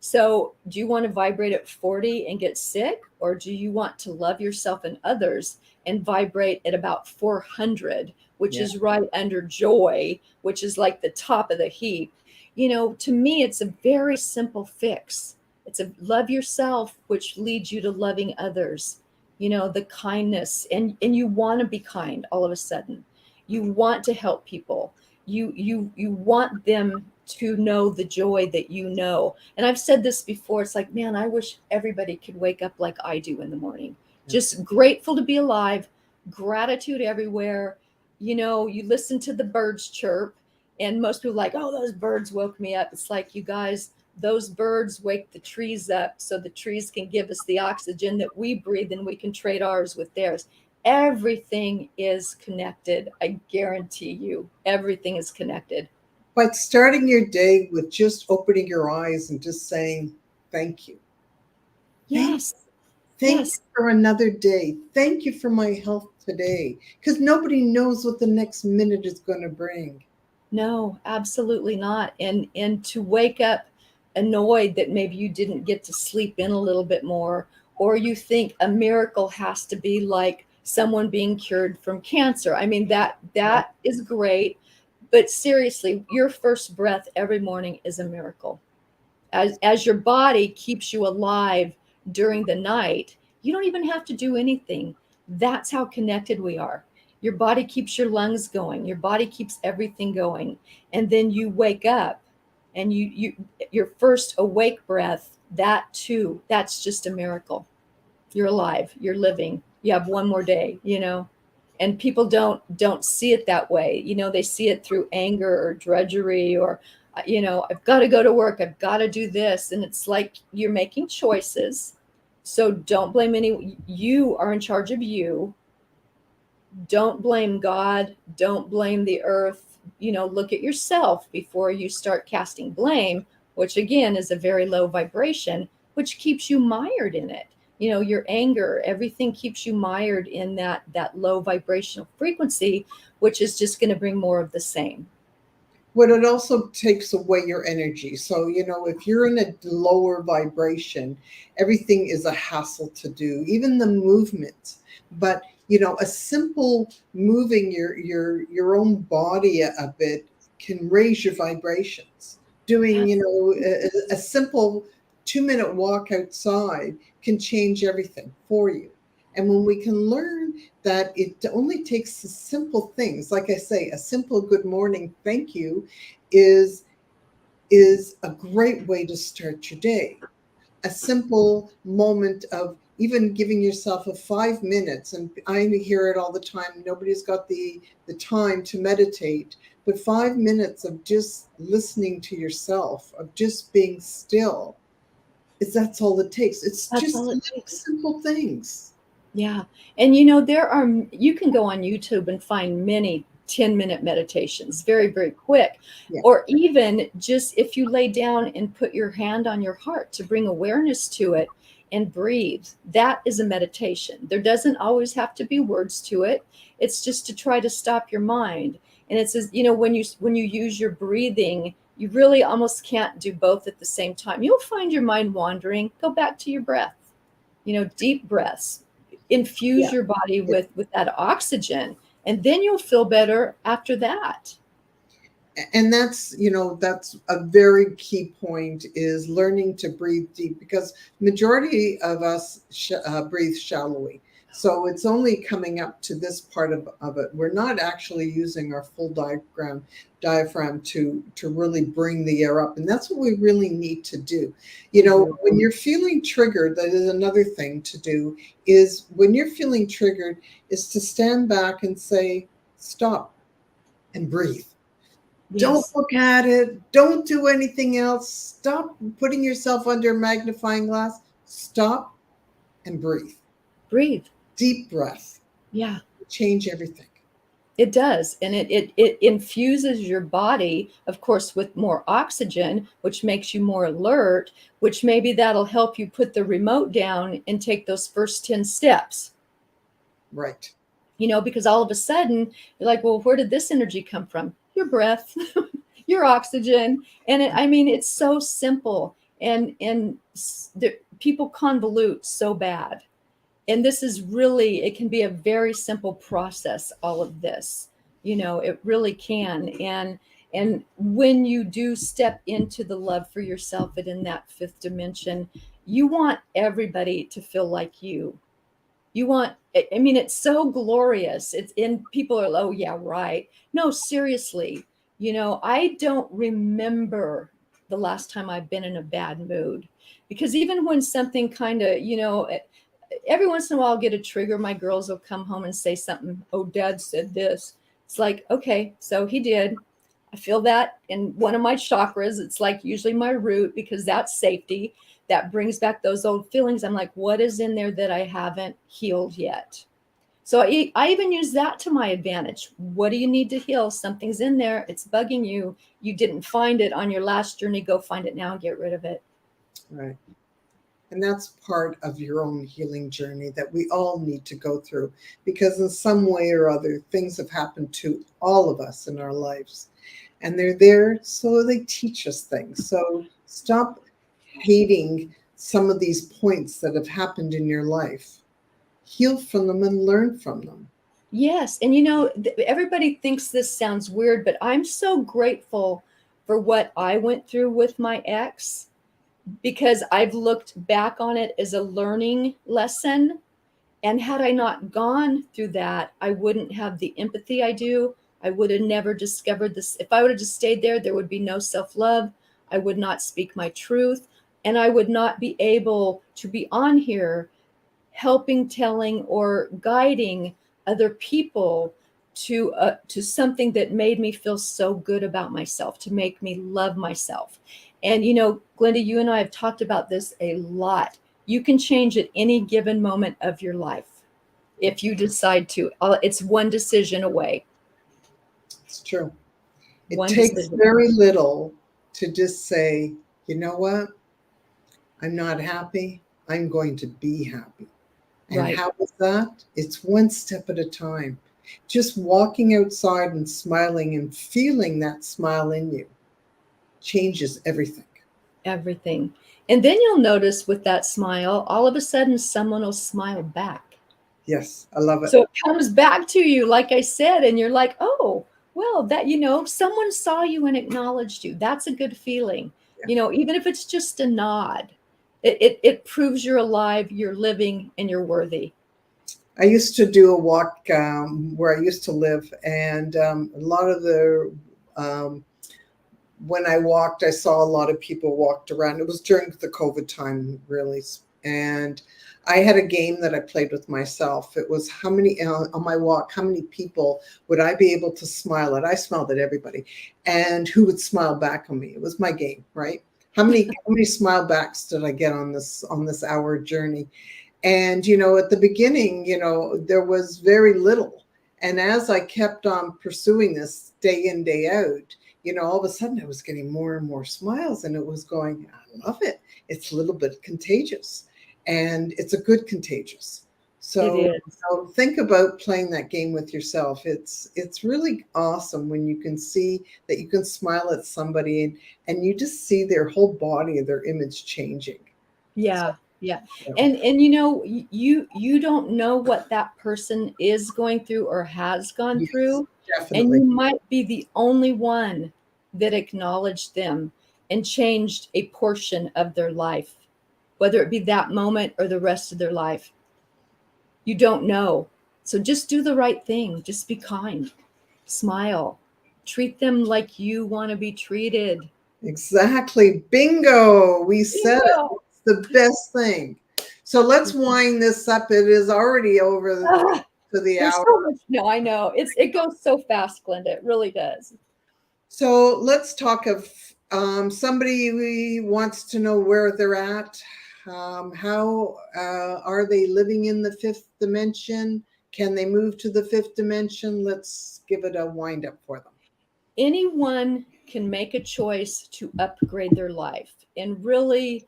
So do you want to vibrate at 40 and get sick, or do you want to love yourself and others and vibrate at about 400, which Yeah. is right under joy, which is like the top of the heap? To me, it's a very simple fix. It's a love yourself, which leads you to loving others. The kindness, and you want to be kind all of a sudden. You want to help people. You want them to know the joy that you know. And I've said this before. It's like, man, I wish everybody could wake up like I do in the morning. Just grateful to be alive, gratitude everywhere. You listen to the birds chirp, and most people are like, oh, those birds woke me up. It's like, you guys, those birds wake the trees up so the trees can give us the oxygen that we breathe, and we can trade ours with theirs. Everything is connected. I guarantee you, everything is connected. But starting your day with just opening your eyes and just saying, thank you. Thank Yes. Thank you Yes. for another day. Thank you for my health today. Because nobody knows what the next minute is going to bring. No, absolutely not. And to wake up annoyed that maybe you didn't get to sleep in a little bit more, or you think a miracle has to be like someone being cured from cancer. I mean, that is great, but seriously, your first breath every morning is a miracle. As your body keeps you alive during the night, you don't even have to do anything. That's how connected we are. Your body keeps your lungs going, your body keeps everything going. And then you wake up, and your first awake breath, that too, that's just a miracle. You're alive, you're living, you have one more day. And people don't see it that way. They see it through anger or drudgery, or I've got to go to work, I've got to do this. And it's like, you're making choices. So don't blame you are in charge of you. Don't blame God, don't blame the earth. Look at yourself before you start casting blame, which again is a very low vibration, which keeps you mired in it. Your anger, everything keeps you mired in that low vibrational frequency, which is just going to bring more of the same. But it also takes away your energy. So, if you're in a lower vibration, everything is a hassle to do, even the movement. But, a simple moving your own body a bit can raise your vibrations. Doing, Absolutely. a simple 2-minute walk outside can change everything for you. And when we can learn that it only takes the simple things, like I say, a simple good morning, thank you, is is a great way to start your day. A simple moment of even giving yourself a 5 minutes, and I hear it all the time, nobody's got the time to meditate, but 5 minutes of just listening to yourself, of just being still, is that's all it takes. It's That's just all it little takes. simple things. Yeah. And you can go on YouTube and find many 10-minute meditations, very, very quick. Yeah. Or even just if you lay down and put your hand on your heart to bring awareness to it and breathe, that is a meditation. There doesn't always have to be words to it. It's just to try to stop your mind. And it says, when you use your breathing, you really almost can't do both at the same time. You'll find your mind wandering. Go back to your breath. Deep breaths, infuse Yeah. your body It, with that oxygen, and then you'll feel better after that. And that's, that's a very key point, is learning to breathe deep, because majority of us breathe shallowly. So it's only coming up to this part of it. We're not actually using our full diaphragm to really bring the air up. And that's what we really need to do. When you're feeling triggered, that is another thing to do, is when you're feeling triggered, is to stand back and say, stop and breathe. Don't Yes. look at it. Don't do anything else. Stop putting yourself under a magnifying glass. Stop and breathe. Breathe. Deep breath. Yeah. Change everything. It does. And it infuses your body, of course, with more oxygen, which makes you more alert, which maybe that'll help you put the remote down and take those first 10 steps. Right. Because all of a sudden you're like, well, where did this energy come from? Your breath, your oxygen. And it's so simple. And people convolute so bad. And this is really, it can be a very simple process, all of this. It really can. And when you do step into the love for yourself and in that fifth dimension, you want everybody to feel like you. It's so glorious. It's in people are, oh yeah, right. No, seriously, I don't remember the last time I've been in a bad mood, because even when something kind of, every once in a while I'll get a trigger. My girls will come home and say something. Oh, Dad said this. It's like, okay, so he did. I feel that in one of my chakras. It's like usually my root, because that's safety. That brings back those old feelings. I'm like, what is in there that I haven't healed yet? So I even use that to my advantage. What do you need to heal? Something's in there. It's bugging you. You didn't find it on your last journey. Go find it now and get rid of it. Right. And that's part of your own healing journey that we all need to go through, because in some way or other, things have happened to all of us in our lives. And they're there so they teach us things. So stop hating some of these points that have happened in your life. Heal from them and learn from them. Yes. And everybody thinks this sounds weird, but I'm so grateful for what I went through with my ex, because I've looked back on it as a learning lesson. And had I not gone through that, I wouldn't have the empathy I do. I would have never discovered this. If I would have just stayed there would be no self-love. I would not speak my truth. And I would not be able to be on here helping, telling, or guiding other people to something that made me feel so good about myself, to make me love myself. And Glenda, you and I have talked about this a lot. You can change at any given moment of your life if you decide to. It's one decision away. It's true. It One takes decision. very little to just say, you know what? I'm not happy. I'm going to be happy. And Right. how is that? It's one step at a time. Just walking outside and smiling and feeling that smile in you changes everything. Everything. And then you'll notice with that smile, all of a sudden someone will smile back. Yes, I love it. So it comes back to you, like I said, and you're like, oh, well, that, someone saw you and acknowledged you. That's a good feeling. Yeah. Even if it's just a nod, it proves you're alive, you're living, and you're worthy. I used to do a walk where I used to live, and a lot of um, when I walked, I saw a lot of people walked around. It was during the COVID time, really. And I had a game that I played with myself. It was how many on my walk, how many people would I be able to smile at? I smiled at everybody. And who would smile back on me? It was my game, right? How many smile backs did I get on this hour journey? And, at the beginning, there was very little. And as I kept on pursuing this day in, day out, all of a sudden I was getting more and more smiles, and it was going, I love it. It's a little bit contagious, and it's a good contagious. It So, is. think about playing that game with yourself. It's really awesome when you can see that you can smile at somebody, and you just see their whole body, their image changing. Yeah. Yeah. So, And you don't know what that person is going through or has gone yes, through. And definitely. you might be the only one that acknowledged them and changed a portion of their life, whether it be that moment or the rest of their life. You don't know. So just do the right thing. Just be kind, smile, treat them like you want to be treated. Exactly. Bingo. We said it. Bingo. It's the best thing. So let's wind this up. It is already over Ah, to the there's hour. so much. No, I know. It goes so fast, Glenda. It really does. So let's talk of somebody who wants to know where they're at. How are they living in the fifth dimension? Can they move to the fifth dimension? Let's give it a wind up for them. Anyone can make a choice to upgrade their life and really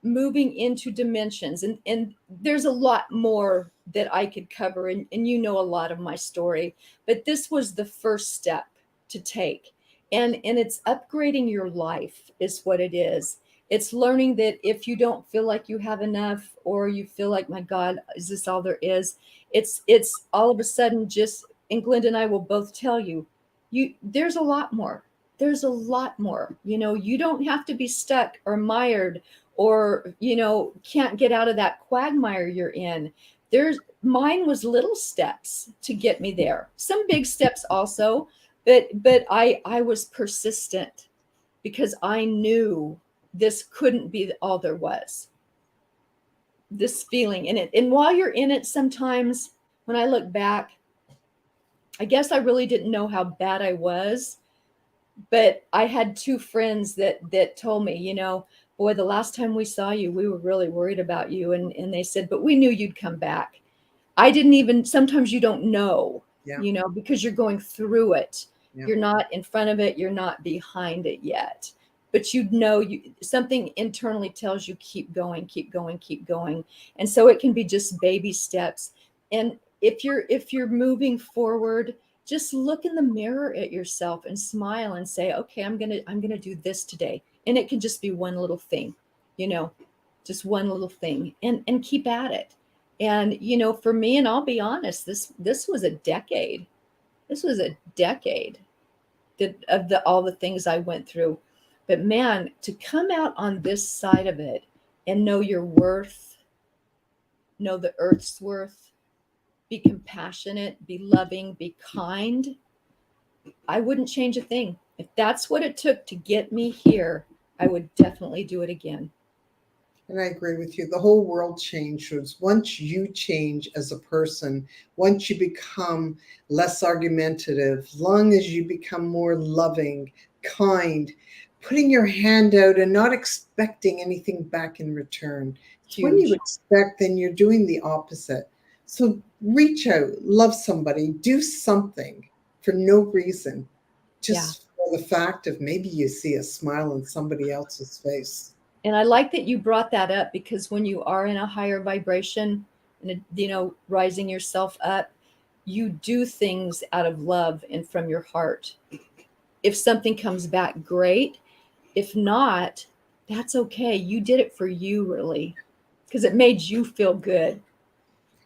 moving into dimensions. And there's a lot more that I could cover, and you know a lot of my story, but this was the first step to take. And it's upgrading your life is what it is. It's learning that if you don't feel like you have enough, or you feel like, my God, is this all there is? It's all of a sudden just, and Glenda and I will both tell you, there's a lot more. There's a lot more. You don't have to be stuck or mired, or can't get out of that quagmire you're in. There's Mine was little steps to get me there, some big steps also, but I was persistent because I knew this couldn't be all there was. This feeling in it, and while you're in it, sometimes when I look back, I guess I really didn't know how bad I was. But I had two friends that told me, boy, the last time we saw you, we were really worried about you. And they said, but we knew you'd come back. I didn't even, sometimes you don't know, Yeah. Because you're going through it. Yeah. You're not in front of it. You're not behind it yet. But something internally tells you, keep going, keep going, keep going. And so it can be just baby steps. And if you're moving forward, just look in the mirror at yourself and smile and say, okay, I'm gonna do this today. And it can just be one little thing, just one little thing, and keep at it. And for me, and I'll be honest, this was a decade. This was a decade of all the things I went through. But man, to come out on this side of it and know your worth, know the earth's worth, be compassionate, be loving, be kind, I wouldn't change a thing. If that's what it took to get me here, I would definitely do it again. And I agree with you. The whole world changes once you change as a person, once you become less argumentative, as long as you become more loving, kind, putting your hand out and not expecting anything back in return. It's when you Huge. expect, then you're doing the opposite. So reach out, love somebody, do something for no reason, Yeah. just for the fact of maybe you see a smile on somebody else's face. And I like that you brought that up, because when you are in a higher vibration and, rising yourself up, you do things out of love and from your heart. If something comes back, great. If not, that's okay. You did it for you, really, because it made you feel good.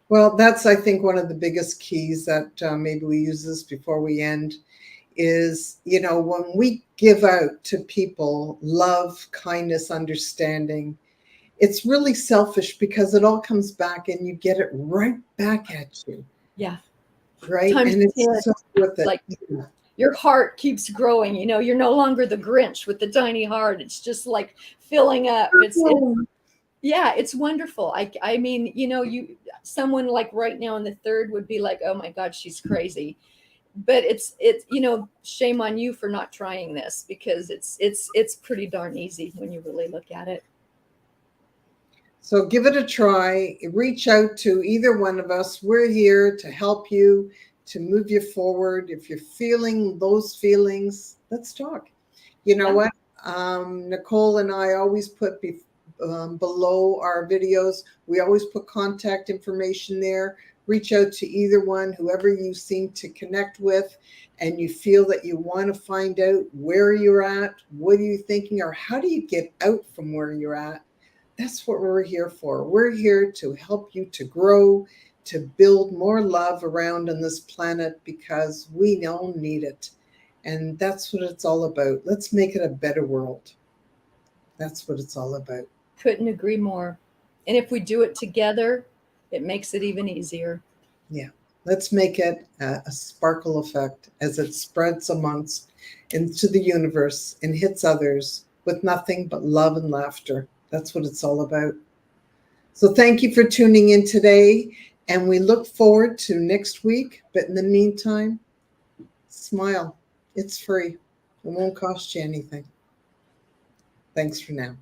Well, that's, I think, one of the biggest keys that maybe we use this before we end is, when we give out to people love, kindness, understanding, it's really selfish because it all comes back and you get it right back at you. Yeah. Right. Times And 10. it's so worth it. Like, your heart keeps growing. You're no longer the Grinch with the tiny heart. It's just like filling up. It's wonderful. I mean, someone like right now in the third would be like, oh my God, she's crazy. But it's shame on you for not trying this, because it's pretty darn easy when you really look at it. So give it a try. Reach out to either one of us. We're here to help you, to move you forward. If you're feeling those feelings, let's talk. You know what? Nicole and I always put below our videos, we always put contact information there. Reach out to either one, whoever you seem to connect with, and you feel that you want to find out where you're at, what are you thinking, or how do you get out from where you're at. That's what we're here for. We're here to help you to grow, to build more love around on this planet, because we all need it. And that's what it's all about. Let's make it a better world. That's what it's all about. Couldn't agree more. And if we do it together, it makes it even easier. Yeah. Let's make it a sparkle effect as it spreads amongst into the universe and hits others with nothing but love and laughter. That's what it's all about. So thank you for tuning in today, and we look forward to next week. But in the meantime, smile. It's free. It won't cost you anything. Thanks for now.